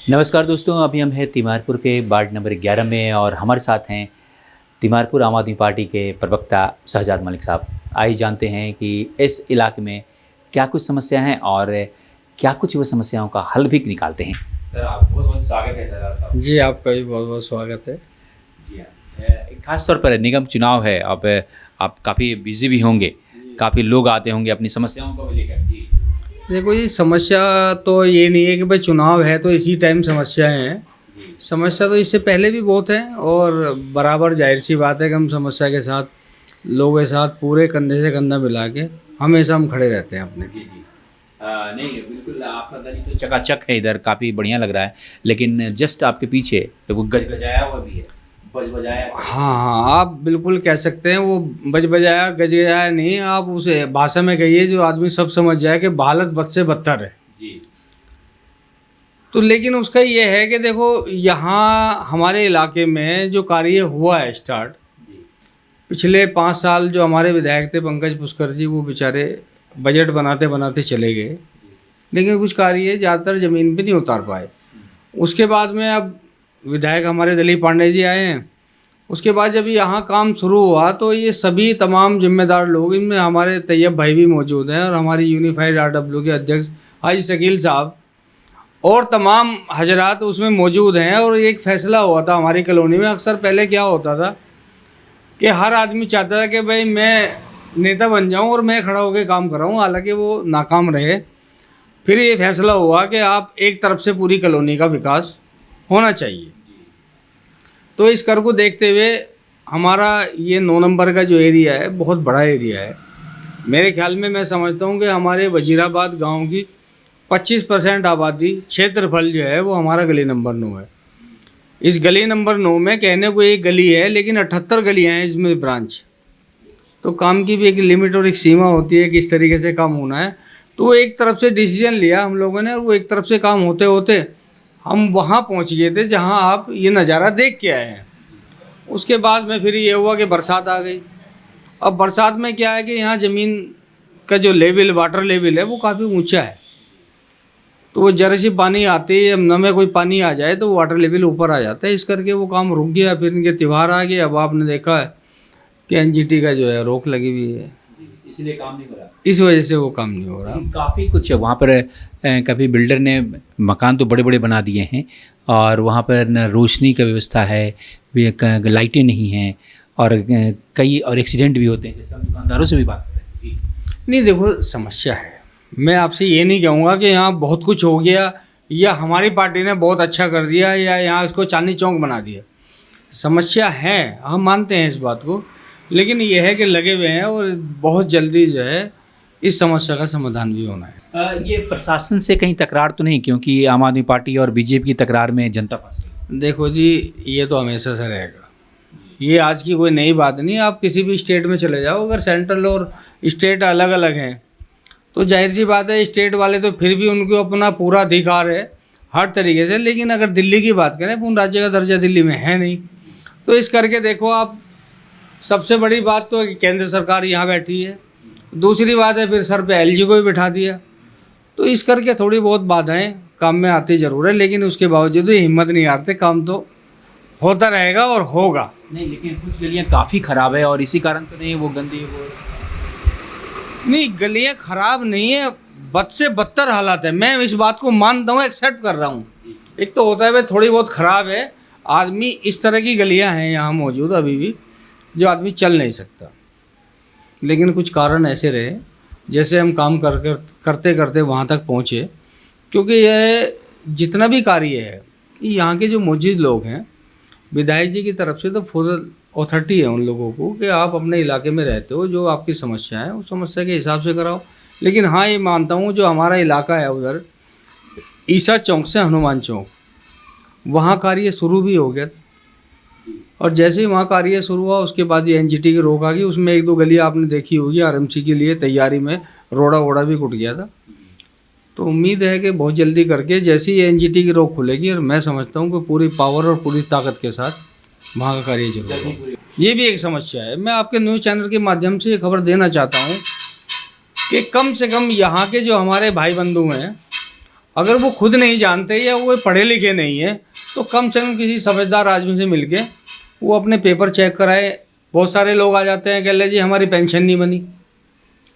नमस्कार दोस्तों, अभी हम हैं तिमारपुर के वार्ड नंबर 11 में और हमारे साथ हैं तिमारपुर आम आदमी पार्टी के प्रवक्ता शहजाद मलिक साहब। आइए जानते हैं कि इस इलाके में क्या कुछ समस्या हैं और क्या कुछ वो समस्याओं का हल भी निकालते हैं। सर, आप बहुत बहुत स्वागत है शहजाद साहब। जी, आपका भी बहुत बहुत स्वागत है। जी हाँ, खास तौर पर निगम चुनाव है, अब आप काफ़ी बिजी भी होंगे, काफ़ी लोग आते होंगे अपनी समस्याओं को लेकर। जी देखो जी, समस्या तो ये नहीं है कि भाई चुनाव है तो इसी टाइम समस्याएं हैं। समस्या तो इससे पहले भी बहुत है और बराबर जाहिर सी बात है कि हम समस्या के साथ लोगों के साथ पूरे कंधे से कंधा मिला के हमेशा हम खड़े रहते हैं अपने। जी जी नहीं, बिल्कुल आपका गली तो चकाचक है, इधर काफ़ी बढ़िया लग रहा है, लेकिन जस्ट आपके पीछे वो गजगजाया हुआ भी है, बज बजाया। हाँ, आप बिल्कुल कह सकते हैं वो बज बजाया गज गजाया नहीं, आप उसे भाषा में कहिए जो आदमी सब समझ जाए कि हालत बद से बदतर है। जी तो लेकिन उसका ये है कि देखो यहाँ हमारे इलाके में जो कार्य हुआ है स्टार्ट, जी पिछले 5 साल जो हमारे विधायक थे पंकज पुष्कर जी, वो बेचारे बजट बनाते बनाते चले गए, लेकिन कुछ कार्य ज़्यादातर ज़मीन पे नहीं उतार पाए। उसके बाद में अब विधायक हमारे दिलीप पांडे जी आए हैं। उसके बाद जब यहाँ काम शुरू हुआ तो ये सभी तमाम जिम्मेदार लोग, इनमें हमारे तैयब भाई भी मौजूद हैं और हमारी यूनिफाइड आरडब्ल्यू के अध्यक्ष हाजी शकील साहब और तमाम हजरात उसमें मौजूद हैं। और एक फ़ैसला हुआ था हमारी कॉलोनी में। अक्सर पहले क्या होता था कि हर आदमी चाहता था कि भाई मैं नेता बन जाऊं और मैं खड़ा होकर काम कराऊं, हालांकि वो नाकाम रहे। फिर ये फैसला हुआ कि आप एक तरफ से पूरी कॉलोनी का विकास होना चाहिए। तो इस कर को देखते हुए हमारा ये 9 नंबर का जो एरिया है बहुत बड़ा एरिया है। मेरे ख्याल में मैं समझता हूँ कि हमारे वजीराबाद गांव की 25% आबादी क्षेत्रफल जो है वो हमारा गली नंबर 9 है। इस गली नंबर 9 में कहने को एक गली है, लेकिन 78 गलियाँ हैं इसमें ब्रांच। तो काम की भी एक लिमिट और एक सीमा होती है किस तरीके से काम होना है। तो वो एक तरफ से डिसीजन लिया हम लोगों ने, वो एक तरफ से काम होते होते हम वहाँ पहुँच गए थे जहाँ आप ये नज़ारा देख के आए हैं। उसके बाद में फिर ये हुआ कि बरसात आ गई। अब बरसात में क्या है कि यहाँ ज़मीन का जो लेवल, वाटर लेवल है वो काफ़ी ऊंचा है। तो वो जरा सी पानी आते ही, अब न में कोई पानी आ जाए तो वाटर लेवल ऊपर आ जाता है। इस करके वो काम रुक गया। फिर इनके त्यौहार आ गए। अब आपने देखा है कि एनजीटी का जो है रोक लगी हुई है, इसलिए काम नहीं हो रहा। इस वजह से वो काम नहीं हो रहा। काफ़ी कुछ है वहाँ पर। कभी बिल्डर ने मकान तो बड़े बड़े बना दिए हैं और वहाँ पर न रोशनी का व्यवस्था है, लाइटें नहीं हैं और कई और एक्सीडेंट भी होते हैं, जैसे हम दुकानदारों से भी बात करते हैं। नहीं, देखो समस्या है। मैं आपसे ये नहीं कहूँगा कि यहाँ बहुत कुछ हो गया या हमारी पार्टी ने बहुत अच्छा कर दिया या यहाँ इसको चांदनी चौक बना दिया। समस्या है, हम मानते हैं इस बात को, लेकिन यह है कि लगे हुए हैं और बहुत जल्दी जो है इस समस्या का समाधान भी होना है। ये प्रशासन से कहीं तकरार तो नहीं, क्योंकि आम आदमी पार्टी और बीजेपी की तकरार में जनता फंसी। देखो जी, ये तो हमेशा से रहेगा, ये आज की कोई नई बात नहीं। आप किसी भी स्टेट में चले जाओ, अगर सेंट्रल और स्टेट अलग अलग हैं तो जाहिर सी बात है स्टेट वाले तो फिर भी उनको अपना पूरा अधिकार है हर तरीके से। लेकिन अगर दिल्ली की बात करें, पूर्ण राज्य का दर्जा दिल्ली में है नहीं। तो इस करके देखो आप, सबसे बड़ी बात तो केंद्र सरकार यहाँ बैठी है, दूसरी बात है फिर सर पे एलजी को भी बिठा दिया। तो इस करके थोड़ी बहुत बाधाएं काम में आती ज़रूर है, लेकिन उसके बावजूद हिम्मत नहीं हारते, काम तो होता रहेगा और होगा। नहीं, लेकिन कुछ गलियाँ काफ़ी ख़राब है और इसी कारण तो नहीं वो गंदी वो नहीं, गलियाँ ख़राब नहीं है, बद से बदतर हालात है। मैं इस बात को मानता हूँ, एक्सेप्ट कर रहा हूँ। एक तो होता है भाई थोड़ी बहुत ख़राब है आदमी, इस तरह की गलियाँ हैं यहाँ मौजूद अभी भी जो आदमी चल नहीं सकता। लेकिन कुछ कारण ऐसे रहे, जैसे हम काम करते करते वहाँ तक पहुँचे, क्योंकि यह जितना भी कार्य है यहाँ के जो मौजूद लोग हैं, विधायक जी की तरफ से तो फुल अथॉरिटी है उन लोगों को कि आप अपने इलाके में रहते हो, जो आपकी समस्या है उस समस्या के हिसाब से कराओ। लेकिन हाँ, ये मानता हूँ जो हमारा इलाका है उधर ईसा चौक से हनुमान चौक, वहाँ कार्य शुरू भी हो गया था। और जैसे ही वहाँ कार्य शुरू हुआ उसके बाद ये एनजीटी की रोक आ गई। उसमें 1-2 गली आपने देखी होगी, आरएमसी के लिए तैयारी में रोड़ा वोड़ा भी कुट गया था। तो उम्मीद है कि बहुत जल्दी करके जैसे ही एनजीटी की रोक खुलेगी, और मैं समझता हूँ कि पूरी पावर और पूरी ताकत के साथ वहाँ का कार्य जरूर होगा। ये भी एक समस्या है। मैं आपके न्यूज़ चैनल के माध्यम से ये खबर देना चाहता हूँ कि कम से कम यहाँ के जो हमारे भाई बंधु हैं, अगर वो खुद नहीं जानते या वो पढ़े लिखे नहीं है तो कम से कम किसी समझदार आदमी से मिलके वो अपने पेपर चेक कराए। बहुत सारे लोग आ जाते हैं, कह ले जी हमारी पेंशन नहीं बनी,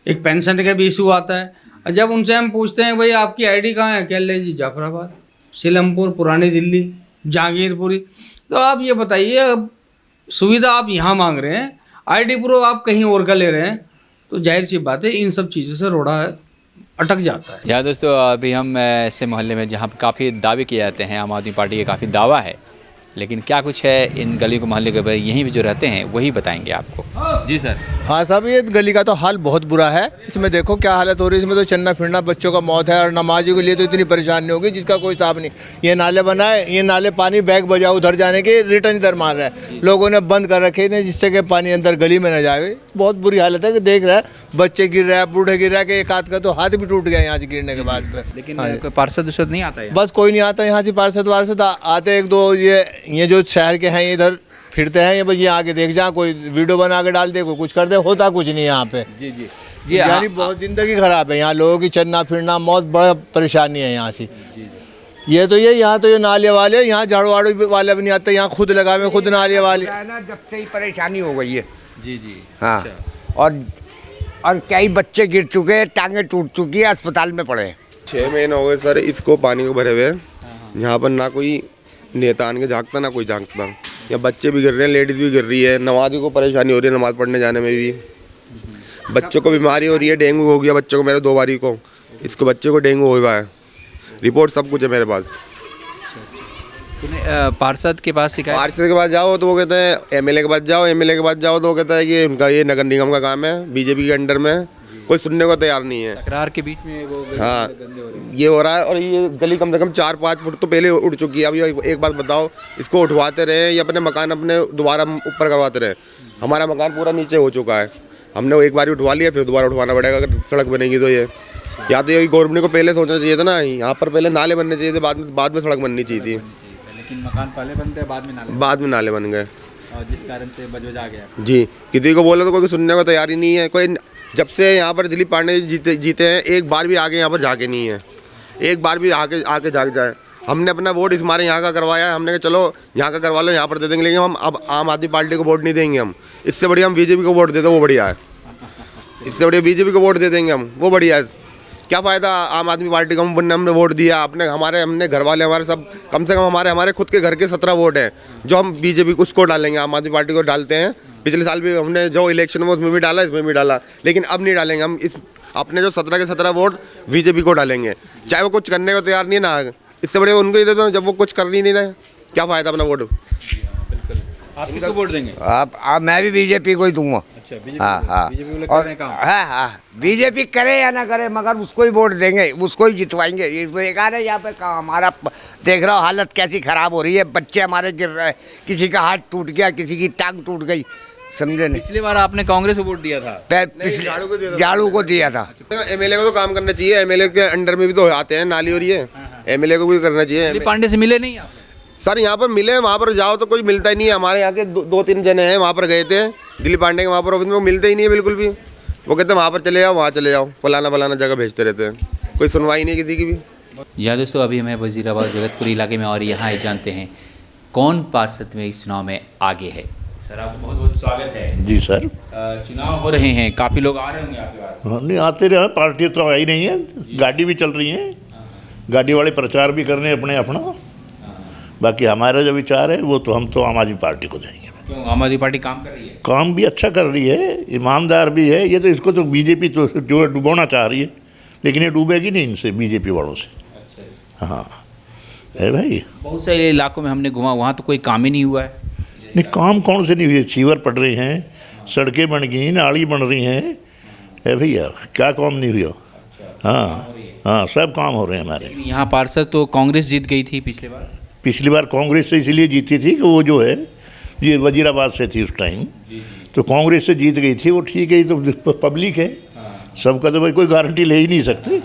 एक पेंशन का भी इशू आता है। और जब उनसे हम पूछते हैं भाई आपकी आईडी कहाँ है, कह ले जी जाफराबाद, सीलमपुर, पुरानी दिल्ली, जहांगीरपुरी। तो आप ये बताइए, अब सुविधा आप यहाँ मांग रहे हैं, आईडी प्रूफ आप कहीं और का ले रहे हैं, तो जाहिर सी बात है इन सब चीज़ों से रोड़ा अटक जाता है। या दोस्तों, अभी हम ऐसे मोहल्ले में जहाँ पर काफ़ी दावे किए जाते हैं, आम आदमी पार्टी के काफ़ी दावा है, लेकिन क्या कुछ है इन गली को मोहल्ले के भाई यहीं भी जो रहते हैं वही बताएंगे आपको। जी सर। हाँ साहब, ये गली का तो हाल बहुत बुरा है। इसमें देखो क्या हालत हो रही है। इसमें तो चलना फिरना बच्चों का मौत है, और नमाजियों के लिए तो इतनी परेशानी होगी जिसका कोई हिसाब नहीं। ये नाले बनाए, ये नाले पानी बैग बजाओ उधर जाने के, रिटर्न इधर मार रहा है। लोगों ने बंद कर रखे हैं जिससे कि पानी अंदर गली में न जाए। बहुत बुरी हालत है कि देख रहा है, बच्चे गिर रहे हैं, बूढ़े गिर रहे हैं, कि एक हाथ का तो हाथ भी टूट गया यहाँ से गिरने के बाद में। लेकिन कोई पार्षद उर्षद नहीं आता है? बस कोई नहीं आता यहाँ से, पार्षद वार्षद आते एक दो, ये जो शहर के हैं इधर फिरते हैं, ये बस ये आके देख जा, कोई वीडियो बना के डाल दे, कोई कुछ कर दे, होता कुछ नहीं यहाँ पे। जी जी जी, यानी बहुत ज़िंदगी ख़राब है यहाँ लोगों की, चलना फिरना मौत बड़ा परेशानी है यहाँ से। ये तो ये यहाँ तो ये नाले वाले, यहाँ झाड़ू वाड़ू वाले भी नहीं आते, यहाँ खुद लगा हुए, खुद नाले वाले। जब से ही परेशानी हो गई है। जी जी। हाँ। अच्छा। और कई बच्चे गिर चुके हैं, टांगे टूट चुकी है, अस्पताल में पड़े हैं। 6 महीने हो गए सर इसको पानी को भरे हुए। यहाँ पर ना कोई नेता आने के झाँकता, ना कोई झाँकता। या बच्चे भी गिर रहे हैं, लेडीज़ भी गिर रही है, नमाज़ी को परेशानी हो रही है नमाज़ पढ़ने जाने में भी। बच्चों को बीमारी हो रही है, डेंगू हो गया बच्चों को, मेरे 2 बारी को, इसको बच्चे को डेंगू हो हुआ है, रिपोर्ट सब कुछ है मेरे पास। पार्षद के पास शिकायत? पार्षद के पास जाओ तो वो कहते हैं एमएलए के पास जाओ, एमएलए के पास जाओ तो वो कहता है कि उनका ये नगर निगम का काम है, बीजेपी के अंडर में, कोई सुनने को तैयार नहीं है। तकरार के बीच में वो हाँ, ये हो रहा है। और ये गली कम से कम 4-5 फुट तो पहले उठ चुकी है। अभी एक बात बताओ, इसको उठवाते रहे या अपने मकान अपने दोबारा ऊपर करवाते रहे? हमारा मकान पूरा नीचे हो चुका है, हमने एक बार उठवा लिया, फिर दोबारा उठवाना पड़ेगा अगर सड़क बनेगी तो। ये या तो ये गवर्नमेंट को पहले सोचना चाहिए था ना, यहाँ पर पहले नाले बनने चाहिए थे, बाद में सड़क बननी चाहिए थी। लेकिन मकान पहले बनते बाद में नाले बन गए, और जिस कारण से बजबज आ गया। जी, किसी को बोला तो कोई सुनने को तैयार ही नहीं है। कोई जब से यहाँ पर दिलीप पांडे जीते हैं, एक बार भी आगे यहाँ पर जाके नहीं है, एक बार भी आके जाके जाए। हमने अपना वोट इस मारे यहाँ का करवाया है, हमने कहा चलो यहाँ का करवा लो, यहाँ पर दे देंगे, लेकिन हम अब आम आदमी पार्टी को वोट नहीं देंगे। हम इससे बढ़िया हम बीजेपी को वोट देते, वो बढ़िया है। इससे बढ़िया बीजेपी को वोट दे देंगे हम, वो बढ़िया है। क्या फ़ायदा आम आदमी पार्टी को हमने वोट दिया, हमने घर वाले हमारे सब, कम से कम हमारे खुद के घर के 17 वोट हैं जो हम बीजेपी को उसको डालेंगे, आम आदमी पार्टी को डालते हैं। पिछले साल भी हमने जो इलेक्शन में उसमें भी डाला, इसमें भी डाला, लेकिन अब नहीं डालेंगे हम। इस अपने जो 17 के 17 वोट बीजेपी को डालेंगे, चाहे वो कुछ करने को तैयार नहीं है ना। इससे बड़े उनको ही देते हैं जब वो कुछ कर ही नहीं रहे, क्या फ़ायदा अपना वोट। आप किसको वोट देंगे? आप मैं भी बीजेपी को ही दूंगा। अच्छा, हाँ। बीजेपी और हाँ, बीजेपी करे या ना करे, मगर उसको ही वोट देंगे, उसको ही जितवाएंगे। ये बेकार है यहाँ पे हमारा, देख रहा हो हालत कैसी ख़राब हो रही है, बच्चे हमारे गिर रहे हैं, किसी का हाथ टूट गया, किसी की टांग टूट गई, समझे नहीं। पिछली बार आपने कांग्रेस को वोट दिया था? झाड़ू को दिया था। एमएलए को तो काम करना चाहिए, एमएलए के अंडर में भी तो आते हैं, नाली हो रही है, एमएलए को भी करना चाहिए। दिलीप पांडे से मिले नहीं आप? सर यहाँ पर मिले, वहाँ पर जाओ तो कोई मिलता ही नहीं है। हमारे यहाँ के 2-3 जने हैं, वहाँ पर गए थे दिलीप पांडे के, वहाँ पर ऑफिस में मिलते ही नहीं है बिल्कुल भी। वो कहते हैं वहाँ पर चले जाओ, वहाँ चले जाओ, फलाना जगह भेजते रहते हैं, कोई सुनवाई नहीं किसी की भी। जी दोस्तों, अभी हमें वजीराबाद जगतपुरी इलाके में और यहाँ जानते हैं कौन पार्षद में इस चुनाव में आगे है। सर आपका बहुत बहुत स्वागत है। जी सर। चुनाव हो रहे हैं, काफ़ी लोग आ रहे होंगे आपके पास? नहीं, आते रहे, पार्टी तो आई नहीं है, गाड़ी भी चल रही है, गाड़ी वाले प्रचार भी कर रहे हैं अपने अपना। बाकी हमारा जो विचार है वो तो हम तो आम आदमी पार्टी को देंगे। क्यों? आम आदमी पार्टी काम कर रही है, काम भी अच्छा कर रही है, ईमानदार भी है। ये तो इसको तो बीजेपी तो जो है डुबोना चाह रही है, लेकिन ये डूबेगी नहीं इनसे, बीजेपी वालों से। अच्छा। हाँ है भाई। बहुत सारे इलाकों में हमने घुमा, वहाँ तो कोई काम ही नहीं हुआ है। नहीं, काम कौन से नहीं हुए? सीवर पड़ रहे हैं, सड़कें बन गई, नाली बन रही हैं, है भैया, क्या काम नहीं हुआ? हाँ, सब काम हो रहे हैं हमारे। यहाँ पार्षद तो कांग्रेस जीत गई थी पिछली बार कांग्रेस से इसलिए जीती थी कि वो जो है ये वजीराबाद से थी उस टाइम, तो कांग्रेस से जीत गई थी वो, ठीक है, तो पब्लिक है, सबका तो भाई कोई गारंटी ले ही नहीं सकते।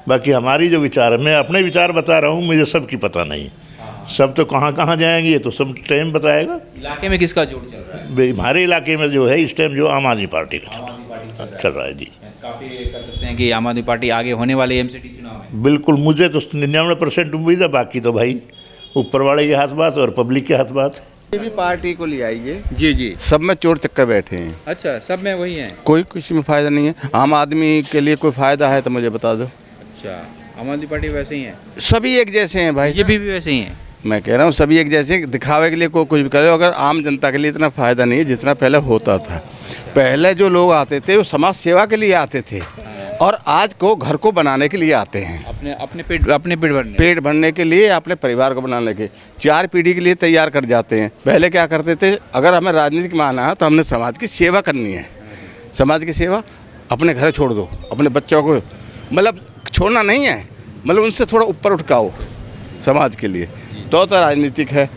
बाकी हमारी जो विचार है, मैं अपने विचार बता रहा हूँ, मुझे सब की पता नहीं, सब तो कहाँ जाएंगे ये तो सब टाइम बताएगा। इलाके में किसका जोर चल रहा है? हमारे इलाके में जो है इस टाइम जो आम आदमी पार्टी का चल रहा है। जी, काफ़ी कर सकते हैं कि आम आदमी पार्टी आगे होने वाले एमसीडी चुनाव में। बिल्कुल, मुझे तो 99% उम्मीद है, बाकी तो भाई ऊपर वाले के हाथ बात और पब्लिक के हाथ बात। भी पार्टी को ले आइए, जी जी। सब में चोर चक्कर बैठे हैं, अच्छा, सब में वही हैं। कोई किसी में फ़ायदा नहीं है। आम आदमी के लिए कोई फ़ायदा है तो मुझे बता दो। अच्छा, आम आदमी पार्टी वैसे ही है, सभी एक जैसे हैं भाई। बीजेपी भी वैसे ही है। मैं कह रहा हूँ सभी एक जैसे हैं, दिखावे के लिए कोई कुछ भी करे, अगर आम जनता के लिए इतना फ़ायदा नहीं है जितना पहले होता था। पहले जो लोग आते थे वो समाज सेवा के लिए आते थे, और आज को घर को बनाने के लिए आते हैं, अपने पेट भरने के लिए, अपने परिवार को बनाने के 4 पीढ़ी के लिए तैयार कर जाते हैं। पहले क्या करते थे, अगर हमें राजनीतिक माना है तो हमने समाज की सेवा करनी है। समाज की सेवा अपने घर छोड़ दो, अपने बच्चों को मतलब छोड़ना नहीं है, मतलब उनसे थोड़ा ऊपर उठकाओ समाज के लिए, तो राजनीतिक है।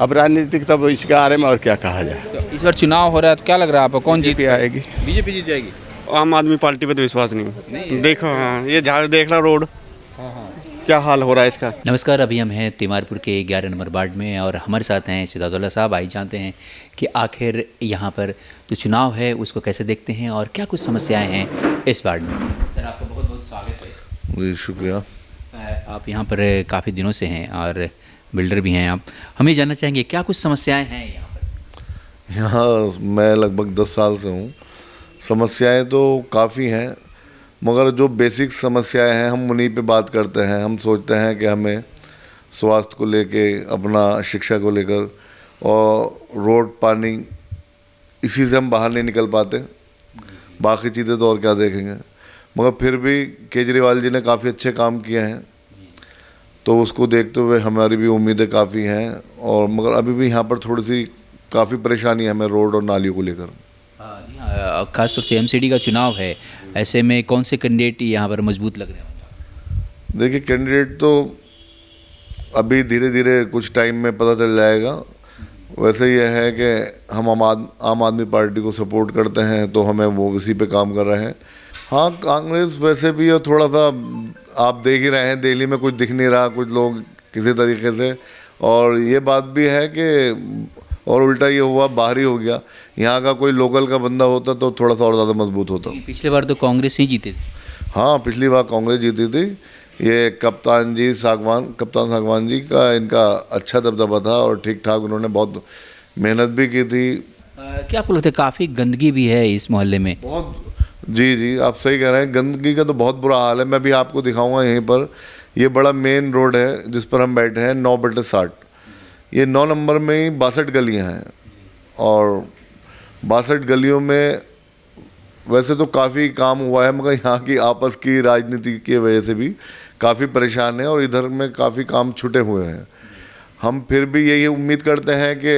अब राजनीतिक तब इसके बारे में और क्या कहा जाए। तो इस बार चुनाव हो रहा है तो क्या लग रहा है आपको, कौन जीत आएगी? बीजेपी जीत जाएगी। आम आदमी पार्टी पे तो विश्वास नहीं। देखो, हाँ, ये झाड़ देख रहा रोड, क्या हाल हो रहा है इसका। नमस्कार, अभी हम हैं तिमारपुर के 11 नंबर वार्ड में और हमारे साथ हैं सिद्धार्थुल्लाह साहब। आइए जानते हैं कि आखिर यहाँ पर जो चुनाव है उसको कैसे देखते हैं और क्या कुछ समस्याएं हैं इस वार्ड में। सर, आपका बहुत बहुत स्वागत है। जी शुक्रिया। आप यहाँ पर काफ़ी दिनों से हैं और बिल्डर भी हैं आप, हम ये जानना चाहेंगे क्या कुछ समस्याएं हैं यहाँ पर। यहाँ मैं लगभग 10 साल से हूँ। समस्याएं तो काफ़ी हैं, मगर जो बेसिक समस्याएं हैं हम उन्हीं पे बात करते हैं। हम सोचते हैं कि हमें स्वास्थ्य को लेके, अपना शिक्षा को लेकर और रोड पानी, इसी से हम बाहर नहीं निकल पाते। बाकी चीज़ें तो और क्या देखेंगे, मगर फिर भी केजरीवाल जी ने काफ़ी अच्छे काम किए हैं, तो उसको देखते हुए हमारी भी उम्मीदें काफ़ी हैं। और मगर अभी भी यहाँ पर थोड़ी सी काफ़ी परेशानी है हमें रोड और नालियों को लेकर। जी हाँ, खासतौर से एमसीडी का चुनाव है, ऐसे में कौन से कैंडिडेट यहाँ पर मजबूत लग रहे हैं? देखिए, कैंडिडेट तो अभी धीरे धीरे कुछ टाइम में पता चल जाएगा। वैसे ये है कि हम आम आदमी पार्टी को सपोर्ट करते हैं, तो हमें वो इसी पे काम कर रहे हैं। हाँ, कांग्रेस वैसे भी थोड़ा सा आप देख ही रहे हैं, दिल्ली में कुछ दिख नहीं रहा, कुछ लोग किसी तरीके से। और ये बात भी है कि और उल्टा ये हुआ, बाहरी हो गया। यहाँ का कोई लोकल का बंदा होता तो थोड़ा सा और ज़्यादा मजबूत होता। पिछले बार तो कांग्रेस ही जीते थे। हाँ, पिछली बार कांग्रेस जीती थी। ये कप्तान सागवान जी का इनका अच्छा दबदबा था और ठीक ठाक उन्होंने बहुत मेहनत भी की थी। क्या आपको लगता है काफ़ी गंदगी भी है इस मोहल्ले में? बहुत, जी आप सही कह रहे हैं, गंदगी का तो बहुत बुरा हाल है। मैं भी आपको दिखाऊंगा यहीं पर, ये बड़ा मेन रोड है जिस पर हम बैठे हैं, 9/60। ये 9 नंबर में ही 62 गलियाँ हैं, और 62 गलियों में वैसे तो काफ़ी काम हुआ है, मगर यहाँ की आपस की राजनीति की वजह से भी काफ़ी परेशान है और इधर में काफ़ी काम छूटे हुए हैं। हम फिर भी यही उम्मीद करते हैं कि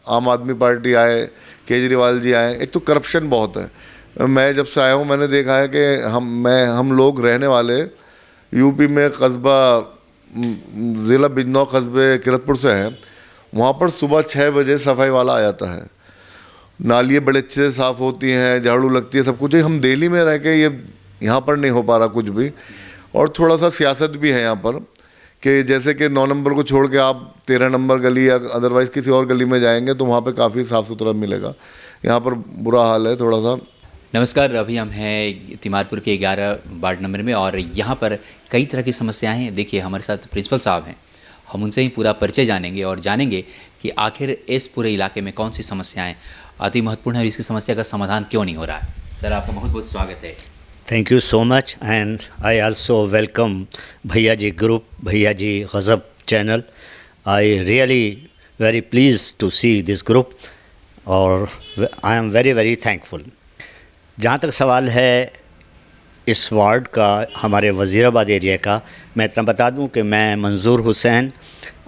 आम आदमी पार्टी आए, केजरीवाल जी आए। एक तो करप्शन बहुत है। मैं जब से आया हूँ मैंने देखा है कि हम लोग रहने वाले यूपी में कस्बा, ज़िला बिजनौर कस्बे किरतपुर से हैं। वहाँ पर सुबह 6 बजे सफाई वाला आ जाता है, नालियाँ बड़े अच्छे से साफ़ होती हैं, झाड़ू लगती है, सब कुछ। हम दिल्ली में रह के ये यहाँ पर नहीं हो पा रहा कुछ भी। और थोड़ा सा सियासत भी है यहाँ पर, कि जैसे कि 9 नंबर को छोड़ के आप 13 नंबर गली या अदरवाइज़ किसी और गली में जाएंगे तो वहाँ पे काफ़ी साफ़ सुथरा मिलेगा। यहाँ पर बुरा हाल है थोड़ा सा। नमस्कार, अभी हम हैं तिमारपुर के 11 वार्ड नंबर में और यहाँ पर कई तरह की समस्याएं हैं। देखिए, हमारे साथ प्रिंसिपल साहब हैं, हम उनसे ही पूरा परिचय जानेंगे और जानेंगे कि आखिर इस पूरे इलाके में कौन सी समस्याएं अति महत्वपूर्ण है और इसकी समस्या का समाधान क्यों नहीं हो रहा है। सर, आपका बहुत बहुत स्वागत है। Thank you so much, and I also welcome Bhaiya Ji Group, Bhaiya Ji Ghazab channel. I really very pleased to see this group, और I am very very thankful. जहाँ तक सवाल है इस वार्ड का, हमारे वज़ीराबाद एरिया का, मैं इतना बता दूं कि मैं मंजूर Hussain,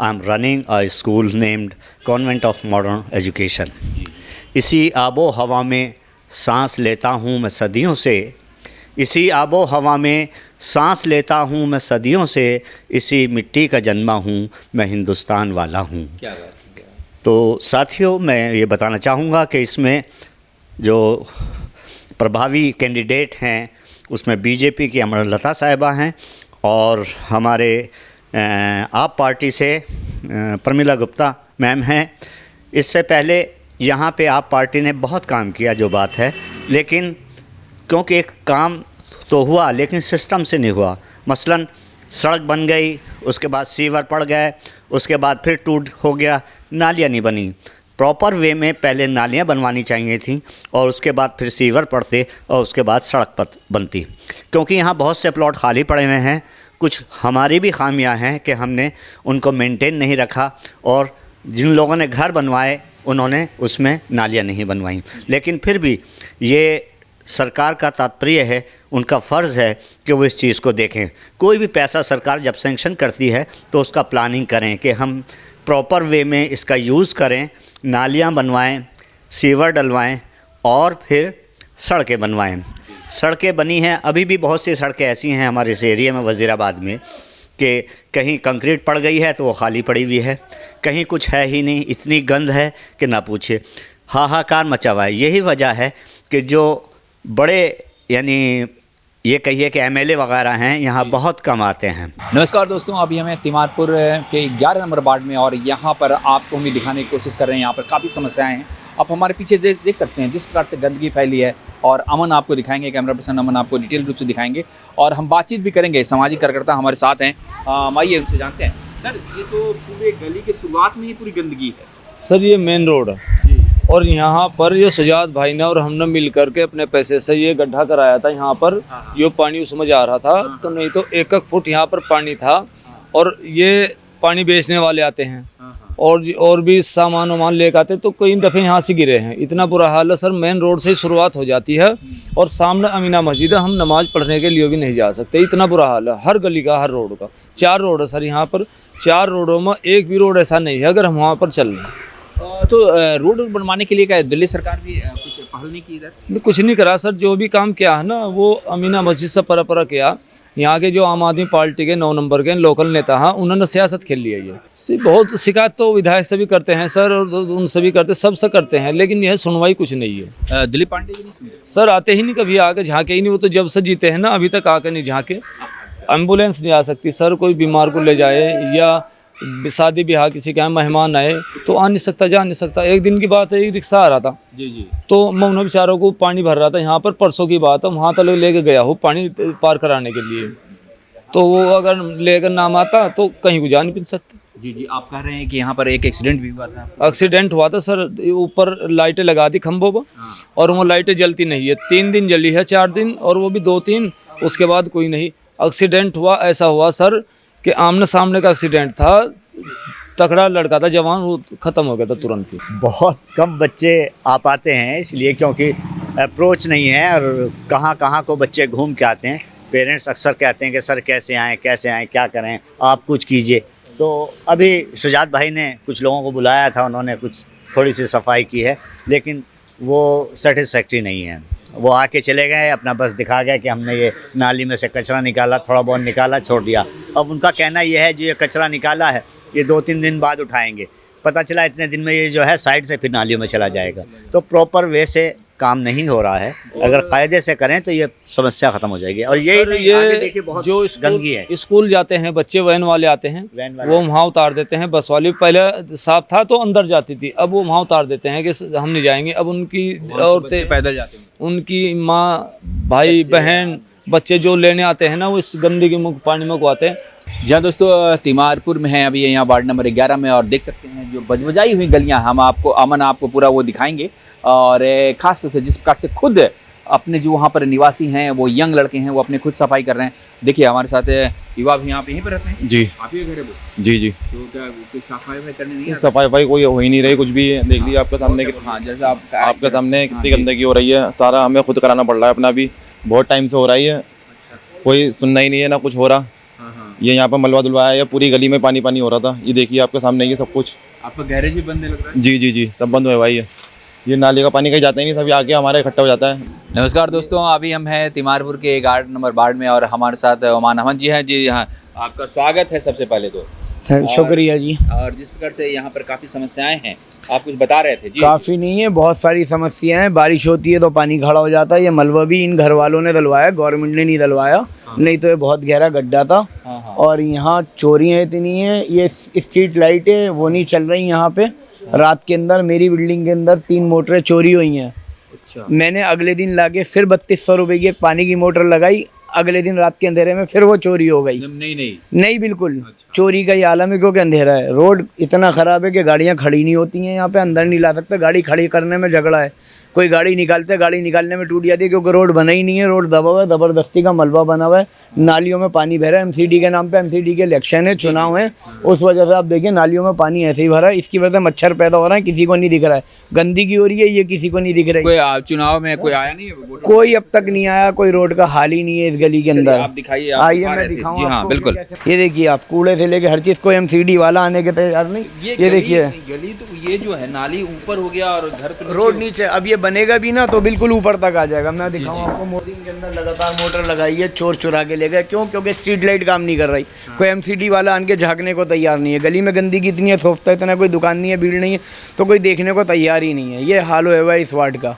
I am running a school named convent of modern education. इसी आबो हवा में सांस लेता हूँ मैं सदियों से, इसी आबो हवा में सांस लेता हूँ मैं सदियों से, इसी मिट्टी का जन्मा हूँ मैं हिंदुस्तान वाला हूँ। तो साथियों, मैं ये बताना चाहूँगा कि इसमें जो प्रभावी कैंडिडेट हैं उसमें बीजेपी की अमरलता साहिबा हैं और हमारे आप पार्टी से प्रमिला गुप्ता मैम हैं। इससे पहले यहाँ पे आप पार्टी ने बहुत काम किया, जो बात है, लेकिन क्योंकि एक काम तो हुआ लेकिन सिस्टम से नहीं हुआ। मसलन सड़क बन गई, उसके बाद सीवर पड़ गए, उसके बाद फिर टूट हो गया, नालियाँ नहीं बनी। प्रॉपर वे में पहले नालियाँ बनवानी चाहिए थी और उसके बाद फिर सीवर पड़ते और उसके बाद सड़क बनती। क्योंकि यहाँ बहुत से प्लॉट खाली पड़े हुए हैं, कुछ हमारी भी खामियां हैं कि हमने उनको मेंटेन नहीं रखा और जिन लोगों ने घर बनवाए उन्होंने उसमें नालियाँ नहीं बनवाई। लेकिन फिर भी ये सरकार का तात्पर्य है, उनका फ़र्ज़ है कि वो इस चीज़ को देखें। कोई भी पैसा सरकार जब सैंक्शन करती है तो उसका प्लानिंग करें कि हम प्रॉपर वे में इसका यूज़ करें, नालियाँ बनवाएं, सीवर डलवाएं और फिर सड़कें बनवाएं। सड़कें बनी हैं, अभी भी बहुत सी सड़कें ऐसी हैं हमारे इस एरिया में वज़ीराबाद में कि कहीं कंक्रीट पड़ गई है तो वो खाली पड़ी हुई है, कहीं कुछ है ही नहीं, इतनी गंद है कि ना पूछे, हाहाकार मचा हुआ है। यही वजह है कि जो बड़े यानी ये कहिए कि एमएलए वगैरह हैं यहाँ बहुत कम आते हैं। नमस्कार दोस्तों, अभी हमें तिमारपुर के 11 नंबर वार्ड में और यहाँ पर आपको हम दिखाने की कोशिश कर रहे हैं। यहाँ पर काफ़ी समस्याएं हैं। आप हमारे पीछे देख सकते हैं जिस प्रकार से गंदगी फैली है और अमन आपको दिखाएंगे, कैमरा पर्सन अमन आपको डिटेल रूप से दिखाएंगे और हम बातचीत भी करेंगे। सामाजिक कार्यकर्ता हमारे साथ हैं, आइए उनसे जानते हैं। सर, ये तो पूरे गली के शुरुआत में ही पूरी गंदगी है। सर ये मेन रोड है और यहाँ पर ये सजाद भाई ने और हमने मिल करके अपने पैसे से ये गड्ढा कराया था। यहाँ पर ये पानी उसमें जा रहा था तो नहीं तो 1-1 फुट यहाँ पर पानी था और ये पानी बेचने वाले आते हैं और भी सामान वामान लेकर आते तो कई दफ़े यहाँ से गिरे हैं। इतना बुरा हाल है सर, मेन रोड से ही शुरुआत हो जाती है और सामने अमीना मस्जिद है, हम नमाज पढ़ने के लिए भी नहीं जा सकते, इतना बुरा हाल है हर गली का, हर रोड का। 4 रोड है सर यहाँ पर, 4 रोडों में एक भी रोड ऐसा नहीं है अगर हम वहाँ पर चल रहे हैं। तो रोड बनवाने के लिए क्या दिल्ली सरकार भी कुछ पहल नहीं की इधर? कुछ नहीं करा सर, जो भी काम किया है ना वो अमीना मस्जिद से पर किया। यहाँ के जो आम आदमी पार्टी के 9 नंबर के लोकल नेता हैं उन्होंने सियासत खेल लिया। ये बहुत शिकायत तो विधायक से भी करते हैं सर और उनसे भी करते, सबसे करते हैं, लेकिन यह सुनवाई कुछ नहीं है। दिलीप पांडे जी नहीं सुनते सर, आते ही नहीं, कभी आके झाँके ही नहीं। वो तो जब से जीते हैं ना अभी तक आके नहीं झाँके। एम्बुलेंस नहीं आ सकती सर, कोई बीमार को ले जाए या शादी ब्याह किसी के यहाँ मेहमान आए तो आ नहीं सकता, जा नहीं सकता। एक दिन की बात है, एक रिक्शा आ रहा था जी तो मैं उन्होंने बेचारों को पानी भर रहा था यहाँ पर, परसों की बात है, वहाँ तक लेके गया हूँ पानी पार कराने के लिए। तो वो अगर लेकर नाम आता तो कहीं को जा नहीं सकते। जी, आप कह रहे हैं कि यहाँ पर एक एक्सीडेंट भी हुआ था? एक्सीडेंट हुआ था सर, ऊपर लाइटें लगा दी खंभों पर और वो लाइटें जलती नहीं है। 3 दिन जली है, 4 दिन, और वो भी 2-3, उसके बाद कोई नहीं। एक्सीडेंट हुआ, ऐसा हुआ सर कि आमने सामने का एक्सीडेंट था, तगड़ा लड़का था जवान, वो ख़त्म हो गया था तुरंत ही। बहुत कम बच्चे आ पाते हैं इसलिए क्योंकि अप्रोच नहीं है और कहाँ को बच्चे घूम के आते हैं। पेरेंट्स अक्सर कहते हैं कि सर कैसे आएँ, क्या करें, आप कुछ कीजिए। तो अभी शुजात भाई ने कुछ लोगों को बुलाया था, उन्होंने कुछ थोड़ी सी सफाई की है लेकिन वो सेटिस्फैक्ट्री नहीं है। वो आके चले गए, अपना बस दिखा गया कि हमने ये नाली में से कचरा निकाला, थोड़ा बहुत निकाला, छोड़ दिया। अब उनका कहना ये है जो ये कचरा निकाला है ये 2-3 दिन बाद उठाएंगे। पता चला इतने दिन में ये जो है साइड से फिर नालियों में चला जाएगा। तो प्रॉपर वे से काम नहीं हो रहा है। अगर कायदे से करें तो ये समस्या ख़त्म हो जाएगी। और ये देखिए बहुत जो गंदगी है। स्कूल जाते हैं बच्चे, वैन वाले आते हैं, वो वहाँ उतार देते हैं। बस वाले पहले साफ था तो अंदर जाती थी, अब वो वहाँ उतार देते हैं कि हम नहीं जाएंगे। अब उनकी औरतें पैदल जाते हैं, उनकी माँ, भाई, बहन, बच्चे जो लेने आते हैं ना वो इस गंदगी में पानी में को आते हैं। जहाँ दोस्तों तिमारपुर में है अभी यहाँ वार्ड नंबर 11 में और देख सकते हैं जो बजबजाई हुई गलियाँ, हम आपको अमन आपको पूरा वो दिखाएंगे। और ख़ास तौर से जिस प्रकार से खुद अपने जो वहाँ पर निवासी हैं वो यंग लड़के हैं वो अपने खुद सफाई कर रहे हैं। देखिए हमारे साथ युवा भी यहाँ पे यहीं पर रहते हैं। जी, आप ही घर है? जी। तो क्या कोई सफाई करने नहीं आता? सफाई कोई हो ही नहीं रही, कुछ भी देख लीजिए आपके सामने। हाँ, जैसे आपके सामने कितनी गंदगी हो रही है, सारा हमें खुद कराना पड़ रहा है अपना भी, बहुत टाइम से हो रही है। कोई सुनना ही नहीं है, ना कुछ हो रहा। ये यहाँ पर मलबा धुलवाया है, पूरी गली में पानी हो रहा था। ये देखिए आपके सामने ये सब कुछ। आपका गैरेज भी बंद लग रहा है? जी, सब बंद हुआ भाई है। ये नाले का पानी कहीं जाता ही नहीं, सभी आके हमारे इकट्ठा हो जाता है। नमस्कार दोस्तों, अभी हम हैं तिमारपुर के 11 नंबर वार्ड में और हमारे साथ ओमान अहमद जी हैं। जी हाँ, आपका स्वागत है सबसे पहले तो। शुक्रिया जी। और जिस प्रकार से यहाँ पर काफ़ी समस्याएं हैं, आप कुछ बता रहे थे जी। काफ़ी नहीं है, बहुत सारी समस्याएं हैं। बारिश होती है तो पानी खड़ा हो जाता है। ये मलबा भी इन घर वालों ने डलवाया, गवर्नमेंट ने नहीं डलवाया। नहीं तो ये बहुत गहरा गड्ढा था। और यहाँ चोरियाँ इतनी हैं, ये स्ट्रीट लाइट है वो नहीं चल रही यहाँ पे। रात के अंदर मेरी बिल्डिंग के अंदर 3 मोटरें चोरी हुई हैं। मैंने अगले दिन लाके फिर 3200 रुपये की एक पानी की मोटर लगाई। अगले दिन रात के अंधेरे में फिर वो चोरी हो गई। नहीं बिल्कुल चोरी का ही आलम है, क्योंकि अंधेरा है। रोड इतना ख़राब है कि गाड़ियाँ खड़ी नहीं होती हैं यहाँ पे, अंदर नहीं ला सकते, गाड़ी खड़ी करने में झगड़ा है। कोई गाड़ी निकालते, गाड़ी निकालने में टूट जाती है, क्योंकि रोड बना ही नहीं है, रोड दबा हुआ है, ज़बरदस्ती का मलबा बना हुआ है, नालियों में पानी बह रहा है। एमसीडी के नाम पे, एमसीडी के इलेक्शन है, चुनाव है, उस वजह से आप देखिए नालियों में पानी ऐसे ही भरा है। इसकी वजह से मच्छर पैदा हो रहा है, किसी को नहीं दिख रहा है, गंदगी हो रही है, ये किसी को नहीं दिख रही। कोई चुनाव में कोई आया नहीं है? कोई अब तक नहीं आया, कोई रोड का हाल ही नहीं है इस गली के अंदर। आप दिखाइए, आइए मैं दिखाऊं। जी हाँ बिल्कुल। ये देखिए आप, कूड़े से लेके हर चीज़, कोई एमसीडी वाला आने के तैयार नहीं। ये देखिए गली तो ये जो है नाली ऊपर हो गया और घर तो रोड नीचे। अब ये बनेगा भी ना तो बिल्कुल ऊपर तक आ जाएगा। मैं दिखाऊं आपको, मोदी के अंदर लगातार मोटर लगाई है, चोर चुरा के ले गए। क्यों? क्योंकि स्ट्रीट लाइट काम नहीं कर रही, कोई एमसीडी वाला आन के झाँकने को तैयार नहीं है। गली में गंदगी इतनी है, सोचता है इतना, कोई दुकान नहीं है, भीड़ नहीं है, तो कोई देखने को तैयार ही नहीं है। ये हाल हुआ है इस वार्ड का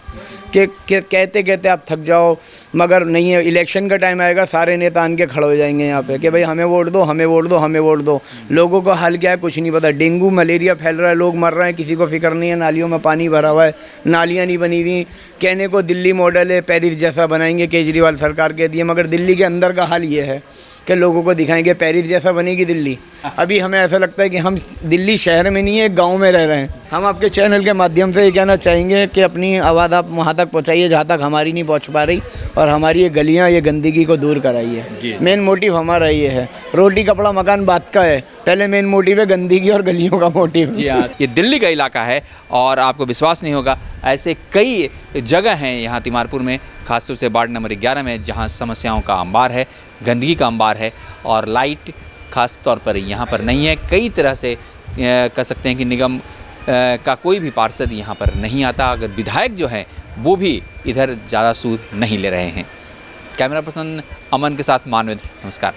कि कहते कहते आप थक जाओ, मगर नहीं है। इलेक्शन का टाइम आएगा, सारे नेता आन के खड़े हो जाएंगे यहाँ पे कि भाई हमें वोट दो, हमें वोट दो, हमें वोट दो। लोगों को हाल क्या है कुछ नहीं पता। डेंगू मलेरिया फैल रहा है, लोग मर रहे हैं, किसी को फिक्र नहीं है। नालियों में पानी भरा हुआ है, नालियाँ नहीं बनी हुई। कहने को दिल्ली मॉडल है, पेरिस जैसा बनाएंगे, केजरीवाल सरकार कहती है, मगर दिल्ली के अंदर का हाल ये है कि लोगों को दिखाएंगे पेरिस जैसा बनेगी दिल्ली। अभी हमें ऐसा लगता है कि हम दिल्ली शहर में नहीं है, गांव में रह रहे हैं। हम आपके चैनल के माध्यम से ये कहना चाहेंगे कि अपनी आवाज़ आप वहाँ तक पहुँचाइए जहाँ तक हमारी नहीं पहुँच पा रही, और हमारी ये गलियाँ, ये गंदगी को दूर कराइए। मेन मोटिव हमारा ये है। रोटी कपड़ा मकान बात का है, पहले मेन मोटिव है गंदगी और गलियों का मोटिव। जी हाँ, ये दिल्ली का इलाका है और आपको विश्वास नहीं होगा, ऐसे कई जगह हैं यहाँ तिमारपुर में, खासतौर से वार्ड नंबर 11 में, जहाँ समस्याओं का अंबार है, गंदगी का अंबार है, और लाइट खास तौर पर यहाँ पर नहीं है। कई तरह से कह सकते हैं कि निगम का कोई भी पार्षद यहाँ पर नहीं आता। अगर विधायक जो हैं वो भी इधर ज़्यादा सूद नहीं ले रहे हैं। कैमरा पर्सन अमन के साथ मानवेंद्र, नमस्कार।